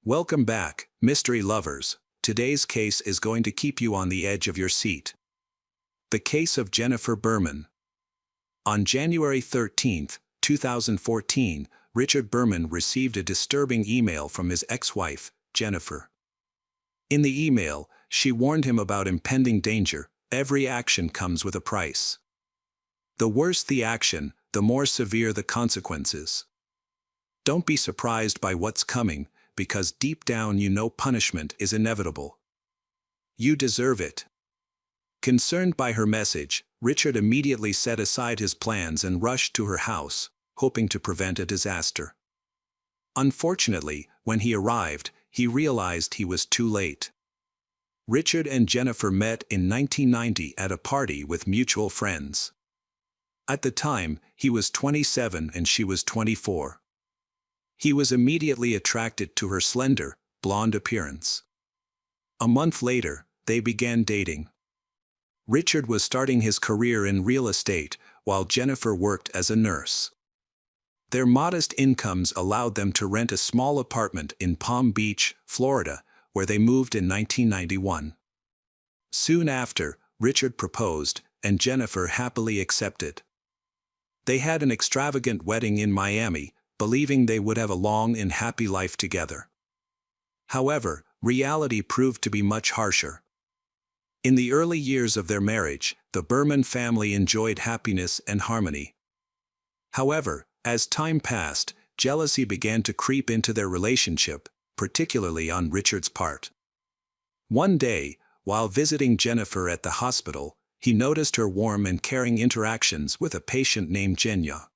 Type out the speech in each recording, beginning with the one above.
Welcome back, mystery lovers. Today's case is going to keep you on the edge of your seat. The case of Jennifer Berman. On January 13, 2014, Richard Berman received a disturbing email from his ex-wife, Jennifer. In the email, she warned him about impending danger. Every action comes with a price. The worse the action, the more severe the consequences. Don't be surprised by what's coming, because deep down you know punishment is inevitable. You deserve it. Concerned by her message, Richard immediately set aside his plans and rushed to her house, hoping to prevent a disaster. Unfortunately, when he arrived, he realized he was too late. Richard and Jennifer met in 1990 at a party with mutual friends. At the time, he was 27 and she was 24. He was immediately attracted to her slender, blonde appearance. A month later, they began dating. Richard was starting his career in real estate, while Jennifer worked as a nurse. Their modest incomes allowed them to rent a small apartment in Palm Beach, Florida, where they moved in 1991. Soon after, Richard proposed, and Jennifer happily accepted. They had an extravagant wedding in Miami, believing they would have a long and happy life together. However, reality proved to be much harsher. In the early years of their marriage, the Berman family enjoyed happiness and harmony. However, as time passed, jealousy began to creep into their relationship, particularly on Richard's part. One day, while visiting Jennifer at the hospital, he noticed her warm and caring interactions with a patient named Jenya.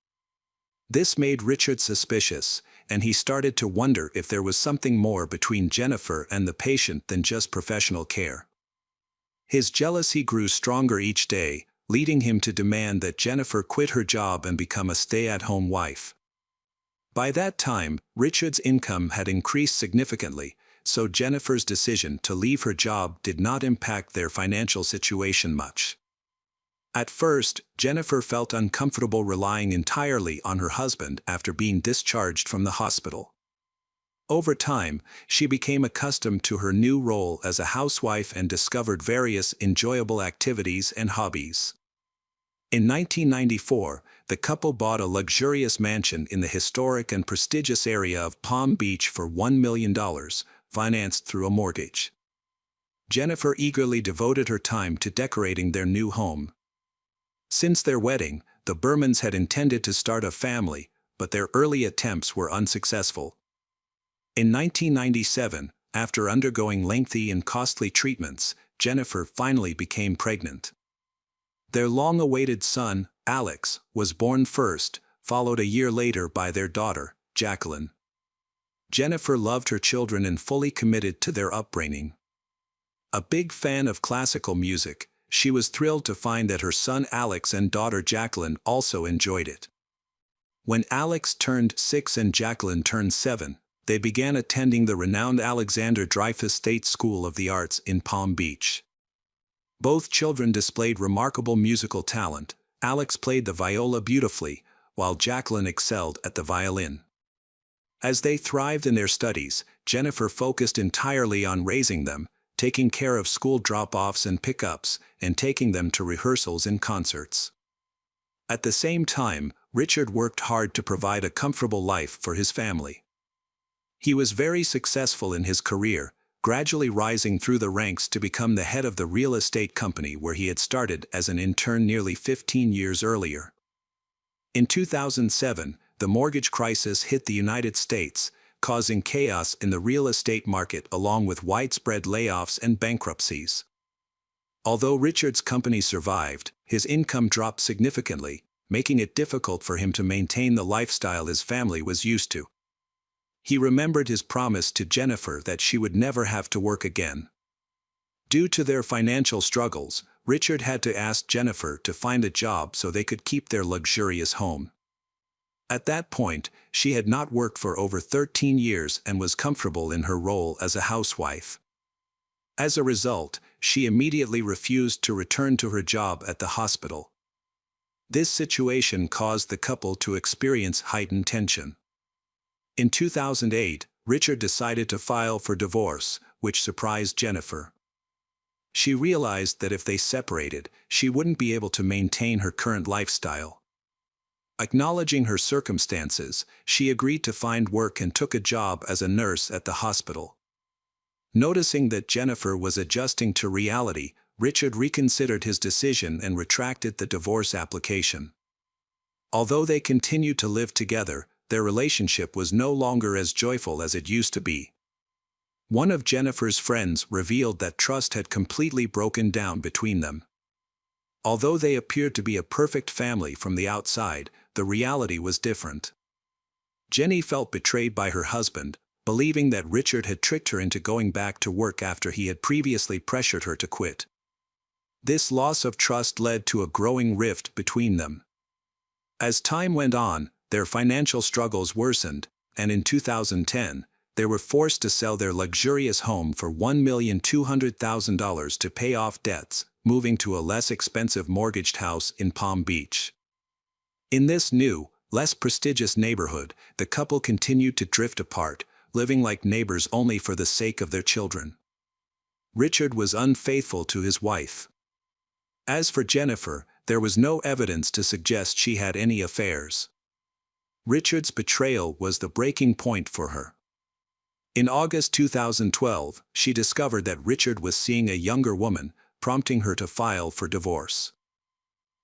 This made Richard suspicious, and he started to wonder if there was something more between Jennifer and the patient than just professional care. His jealousy grew stronger each day, leading him to demand that Jennifer quit her job and become a stay-at-home wife. By that time, Richard's income had increased significantly, so Jennifer's decision to leave her job did not impact their financial situation much. At first, Jennifer felt uncomfortable relying entirely on her husband after being discharged from the hospital. Over time, she became accustomed to her new role as a housewife and discovered various enjoyable activities and hobbies. In 1994, the couple bought a luxurious mansion in the historic and prestigious area of Palm Beach for $1 million, financed through a mortgage. Jennifer eagerly devoted her time to decorating their new home. Since their wedding, the Bermans had intended to start a family, but their early attempts were unsuccessful. In 1997, after undergoing lengthy and costly treatments, Jennifer finally became pregnant. Their long-awaited son, Alex, was born first, followed a year later by their daughter, Jacqueline. Jennifer loved her children and fully committed to their upbringing. A big fan of classical music, she was thrilled to find that her son Alex and daughter Jacqueline also enjoyed it. When Alex turned 6 and Jacqueline turned 7, they began attending the renowned Alexander Dreyfus State School of the Arts in Palm Beach. Both children displayed remarkable musical talent. Alex played the viola beautifully, while Jacqueline excelled at the violin. As they thrived in their studies, Jennifer focused entirely on raising them, taking care of school drop-offs and pickups, and taking them to rehearsals and concerts. At the same time, Richard worked hard to provide a comfortable life for his family. He was very successful in his career, gradually rising through the ranks to become the head of the real estate company where he had started as an intern nearly 15 years earlier. In 2007, the mortgage crisis hit the United States, causing chaos in the real estate market along with widespread layoffs and bankruptcies. Although Richard's company survived, his income dropped significantly, making it difficult for him to maintain the lifestyle his family was used to. He remembered his promise to Jennifer that she would never have to work again. Due to their financial struggles, Richard had to ask Jennifer to find a job so they could keep their luxurious home. At that point, she had not worked for over 13 years and was comfortable in her role as a housewife. As a result, she immediately refused to return to her job at the hospital. This situation caused the couple to experience heightened tension. In 2008, Richard decided to file for divorce, which surprised Jennifer. She realized that if they separated, she wouldn't be able to maintain her current lifestyle. Acknowledging her circumstances, she agreed to find work and took a job as a nurse at the hospital. Noticing that Jennifer was adjusting to reality, Richard reconsidered his decision and retracted the divorce application. Although they continued to live together, their relationship was no longer as joyful as it used to be. One of Jennifer's friends revealed that trust had completely broken down between them. Although they appeared to be a perfect family from the outside, the reality was different. Jenny felt betrayed by her husband, believing that Richard had tricked her into going back to work after he had previously pressured her to quit. This loss of trust led to a growing rift between them. As time went on, their financial struggles worsened, and in 2010, they were forced to sell their luxurious home for $1,200,000 to pay off debts, moving to a less expensive mortgaged house in Palm Beach. In this new, less prestigious neighborhood, the couple continued to drift apart, living like neighbors only for the sake of their children. Richard was unfaithful to his wife. As for Jennifer, there was no evidence to suggest she had any affairs. Richard's betrayal was the breaking point for her. In August 2012, she discovered that Richard was seeing a younger woman, prompting her to file for divorce.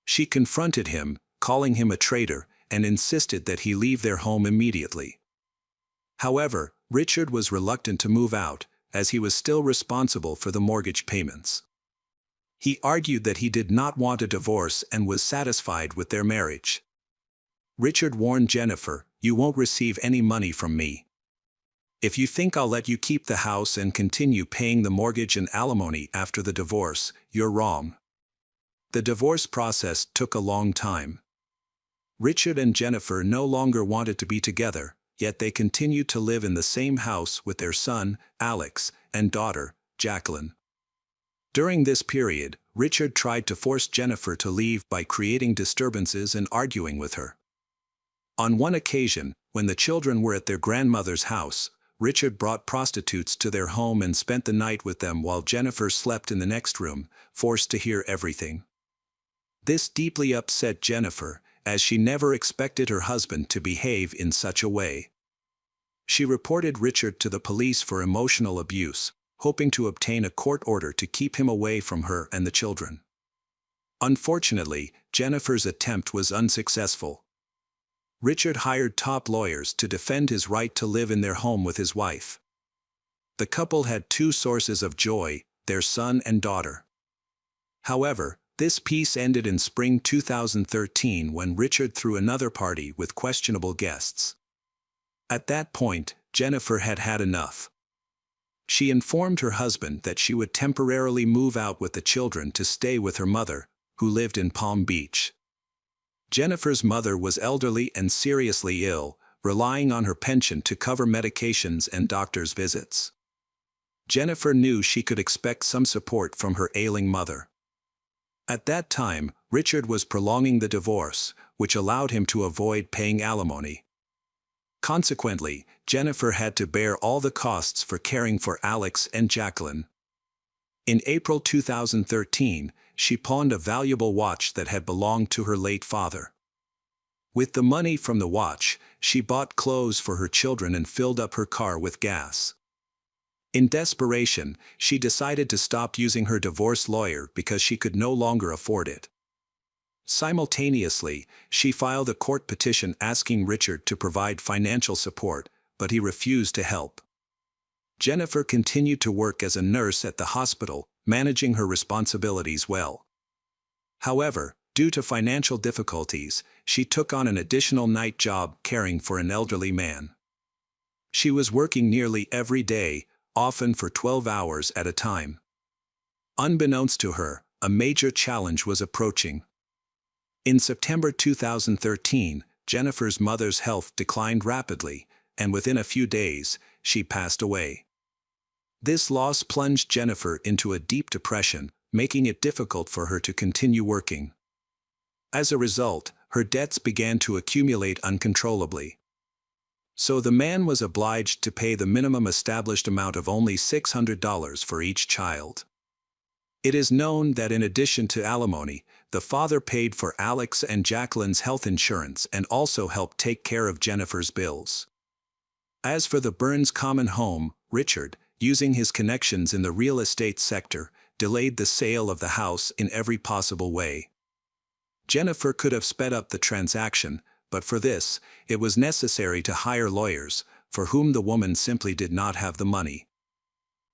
She confronted him, calling him a traitor, and insisted that he leave their home immediately. However, Richard was reluctant to move out, as he was still responsible for the mortgage payments. He argued that he did not want a divorce and was satisfied with their marriage. Richard warned Jennifer, "You won't receive any money from me. If you think I'll let you keep the house and continue paying the mortgage and alimony after the divorce, you're wrong." The divorce process took a long time. Richard and Jennifer no longer wanted to be together, yet they continued to live in the same house with their son, Alex, and daughter, Jacqueline. During this period, Richard tried to force Jennifer to leave by creating disturbances and arguing with her. On one occasion, when the children were at their grandmother's house, Richard brought prostitutes to their home and spent the night with them while Jennifer slept in the next room, forced to hear everything. This deeply upset Jennifer, as she never expected her husband to behave in such a way. She reported Richard to the police for emotional abuse, hoping to obtain a court order to keep him away from her and the children. Unfortunately, Jennifer's attempt was unsuccessful. Richard hired top lawyers to defend his right to live in their home with his wife. The couple had two sources of joy, their son and daughter. However, this peace ended in spring 2013 when Richard threw another party with questionable guests. At that point, Jennifer had had enough. She informed her husband that she would temporarily move out with the children to stay with her mother, who lived in Palm Beach. Jennifer's mother was elderly and seriously ill, relying on her pension to cover medications and doctor's visits. Jennifer knew she could expect some support from her ailing mother. At that time, Richard was prolonging the divorce, which allowed him to avoid paying alimony. Consequently, Jennifer had to bear all the costs for caring for Alex and Jacqueline. In April 2013, she pawned a valuable watch that had belonged to her late father. With the money from the watch, she bought clothes for her children and filled up her car with gas. In desperation, she decided to stop using her divorce lawyer because she could no longer afford it. Simultaneously, she filed a court petition asking Richard to provide financial support, but he refused to help. Jennifer continued to work as a nurse at the hospital, managing her responsibilities well. However, due to financial difficulties, she took on an additional night job caring for an elderly man. She was working nearly every day, often for 12 hours at a time. Unbeknownst to her, a major challenge was approaching. In September 2013, Jennifer's mother's health declined rapidly, and within a few days, she passed away. This loss plunged Jennifer into a deep depression, making it difficult for her to continue working. As a result, her debts began to accumulate uncontrollably. So the man was obliged to pay the minimum established amount of only $600 for each child. It is known that in addition to alimony, the father paid for Alex and Jacqueline's health insurance and also helped take care of Jennifer's bills. As for the Burns' common home, Richard, using his connections in the real estate sector, delayed the sale of the house in every possible way. Jennifer could have sped up the transaction, but for this, it was necessary to hire lawyers, for whom the woman simply did not have the money.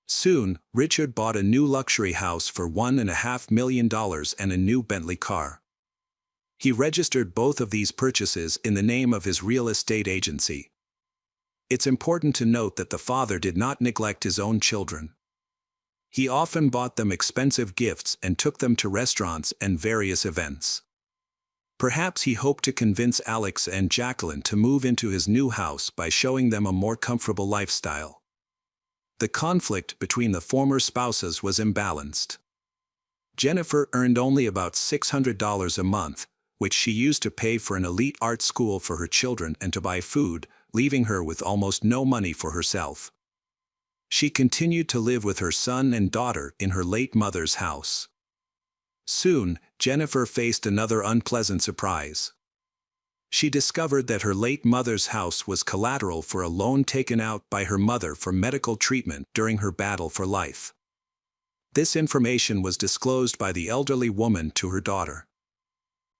Soon, Richard bought a new luxury house for $1.5 million and a new Bentley car. He registered both of these purchases in the name of his real estate agency. It's important to note that the father did not neglect his own children. He often bought them expensive gifts and took them to restaurants and various events. Perhaps he hoped to convince Alex and Jacqueline to move into his new house by showing them a more comfortable lifestyle. The conflict between the former spouses was imbalanced. Jennifer earned only about $600 a month, which she used to pay for an elite art school for her children and to buy food, leaving her with almost no money for herself. She continued to live with her son and daughter in her late mother's house. Soon, Jennifer faced another unpleasant surprise. She discovered that her late mother's house was collateral for a loan taken out by her mother for medical treatment during her battle for life. This information was disclosed by the elderly woman to her daughter.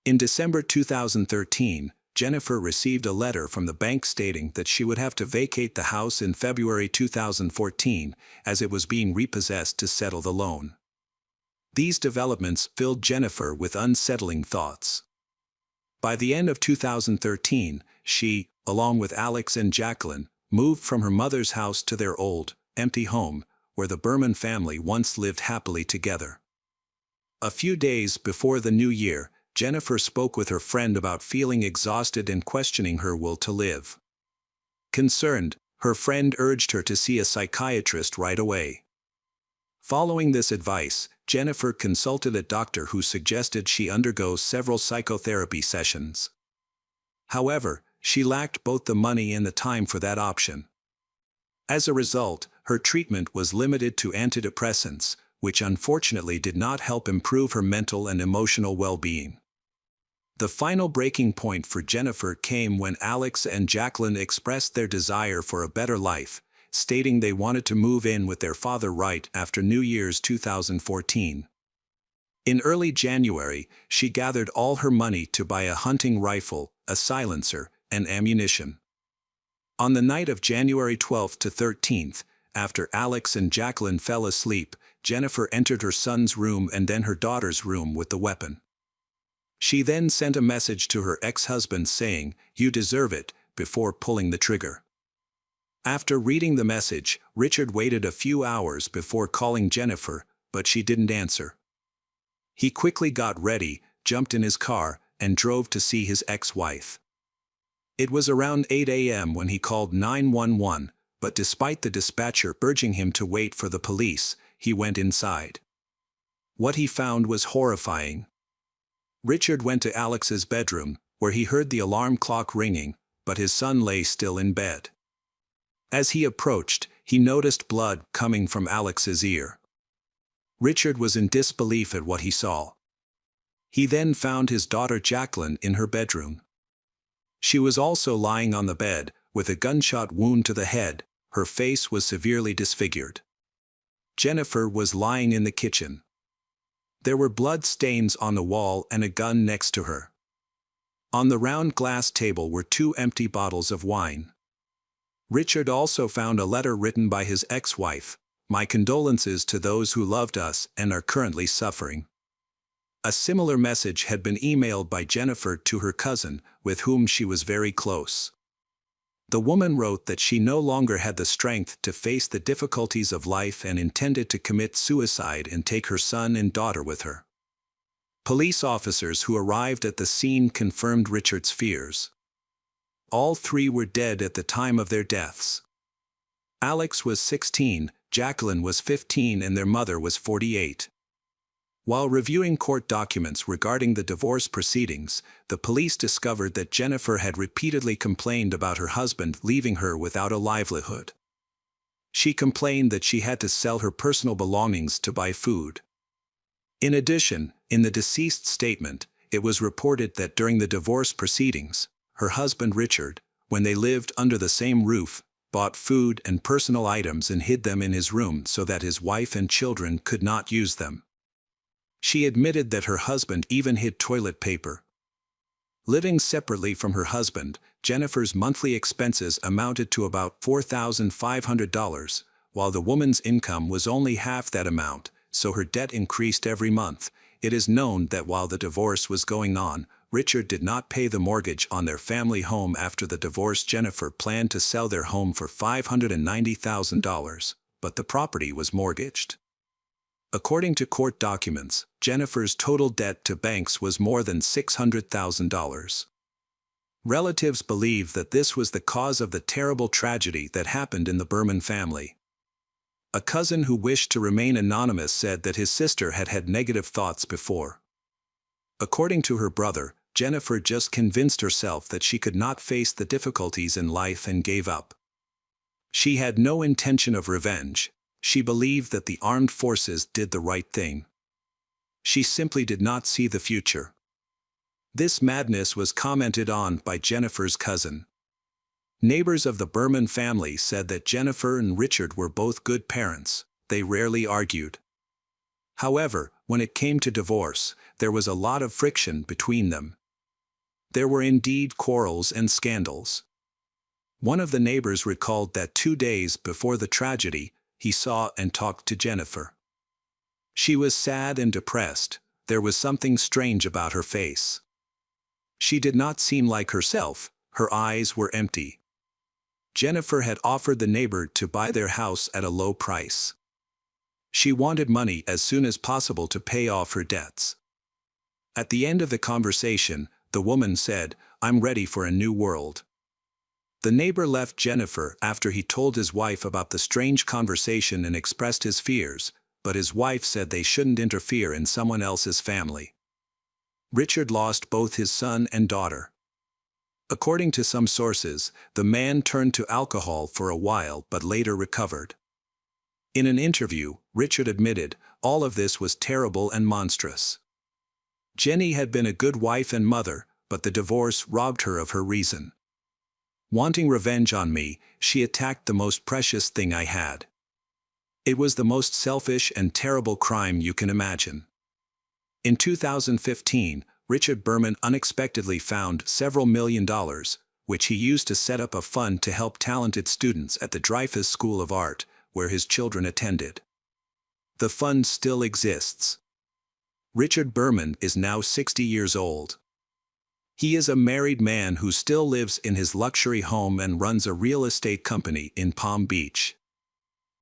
In December 2013, Jennifer received a letter from the bank stating that she would have to vacate the house in February 2014, as it was being repossessed to settle the loan. These developments filled Jennifer with unsettling thoughts. By the end of 2013, she, along with Alex and Jacqueline, moved from her mother's house to their old, empty home, where the Berman family once lived happily together. A few days before the new year, Jennifer spoke with her friend about feeling exhausted and questioning her will to live. Concerned, her friend urged her to see a psychiatrist right away. Following this advice, Jennifer consulted a doctor who suggested she undergo several psychotherapy sessions. However, she lacked both the money and the time for that option. As a result, her treatment was limited to antidepressants, which unfortunately did not help improve her mental and emotional well-being. The final breaking point for Jennifer came when Alex and Jacqueline expressed their desire for a better life, stating they wanted to move in with their father right after New Year's 2014. In early January, she gathered all her money to buy a hunting rifle, a silencer, and ammunition. On the night of January 12th to 13th, after Alex and Jacqueline fell asleep, Jennifer entered her son's room and then her daughter's room with the weapon. She then sent a message to her ex-husband saying, "You deserve it," before pulling the trigger. After reading the message, Richard waited a few hours before calling Jennifer, but she didn't answer. He quickly got ready, jumped in his car, and drove to see his ex-wife. It was around 8 a.m. when he called 911, but despite the dispatcher urging him to wait for the police, he went inside. What he found was horrifying. Richard went to Alex's bedroom, where he heard the alarm clock ringing, but his son lay still in bed. As he approached, he noticed blood coming from Alex's ear. Richard was in disbelief at what he saw. He then found his daughter Jacqueline in her bedroom. She was also lying on the bed, with a gunshot wound to the head. Her face was severely disfigured. Jennifer was lying in the kitchen. There were blood stains on the wall and a gun next to her. On the round glass table were 2 empty bottles of wine. Richard also found a letter written by his ex-wife, "My condolences to those who loved us and are currently suffering." A similar message had been emailed by Jennifer to her cousin, with whom she was very close. The woman wrote that she no longer had the strength to face the difficulties of life and intended to commit suicide and take her son and daughter with her. Police officers who arrived at the scene confirmed Richard's fears. All 3 were dead at the time of their deaths. Alex was 16, Jacqueline was 15, and their mother was 48. While reviewing court documents regarding the divorce proceedings, the police discovered that Jennifer had repeatedly complained about her husband leaving her without a livelihood. She complained that she had to sell her personal belongings to buy food. In addition, in the deceased's statement, it was reported that during the divorce proceedings, her husband Richard, when they lived under the same roof, bought food and personal items and hid them in his room so that his wife and children could not use them. She admitted that her husband even hid toilet paper. Living separately from her husband, Jennifer's monthly expenses amounted to about $4,500, while the woman's income was only half that amount, so her debt increased every month. It is known that while the divorce was going on, Richard did not pay the mortgage on their family home. After the divorce, Jennifer planned to sell their home for $590,000, but the property was mortgaged. According to court documents, Jennifer's total debt to banks was more than $600,000. Relatives believe that this was the cause of the terrible tragedy that happened in the Berman family. A cousin who wished to remain anonymous said that his sister had had negative thoughts before. According to her brother, Jennifer just convinced herself that she could not face the difficulties in life and gave up. She had no intention of revenge. She believed that the armed forces did the right thing. She simply did not see the future. This madness was commented on by Jennifer's cousin. Neighbors of the Berman family said that Jennifer and Richard were both good parents. They rarely argued. However, when it came to divorce, there was a lot of friction between them. There were indeed quarrels and scandals. One of the neighbors recalled that 2 days before the tragedy, he saw and talked to Jennifer. She was sad and depressed. There was something strange about her face. She did not seem like herself. Her eyes were empty. Jennifer had offered the neighbor to buy their house at a low price. She wanted money as soon as possible to pay off her debts. At the end of the conversation, the woman said, "I'm ready for a new world." The neighbor left Jennifer after he told his wife about the strange conversation and expressed his fears, but his wife said they shouldn't interfere in someone else's family. Richard lost both his son and daughter. According to some sources, the man turned to alcohol for a while but later recovered. In an interview, Richard admitted, "All of this was terrible and monstrous. Jenny had been a good wife and mother, but the divorce robbed her of her reason. Wanting revenge on me, she attacked the most precious thing I had. It was the most selfish and terrible crime you can imagine." In 2015, Richard Berman unexpectedly found several $1,000,000, which he used to set up a fund to help talented students at the Dreyfus School of Art, where his children attended. The fund still exists. Richard Berman is now 60 years old. He is a married man who still lives in his luxury home and runs a real estate company in Palm Beach.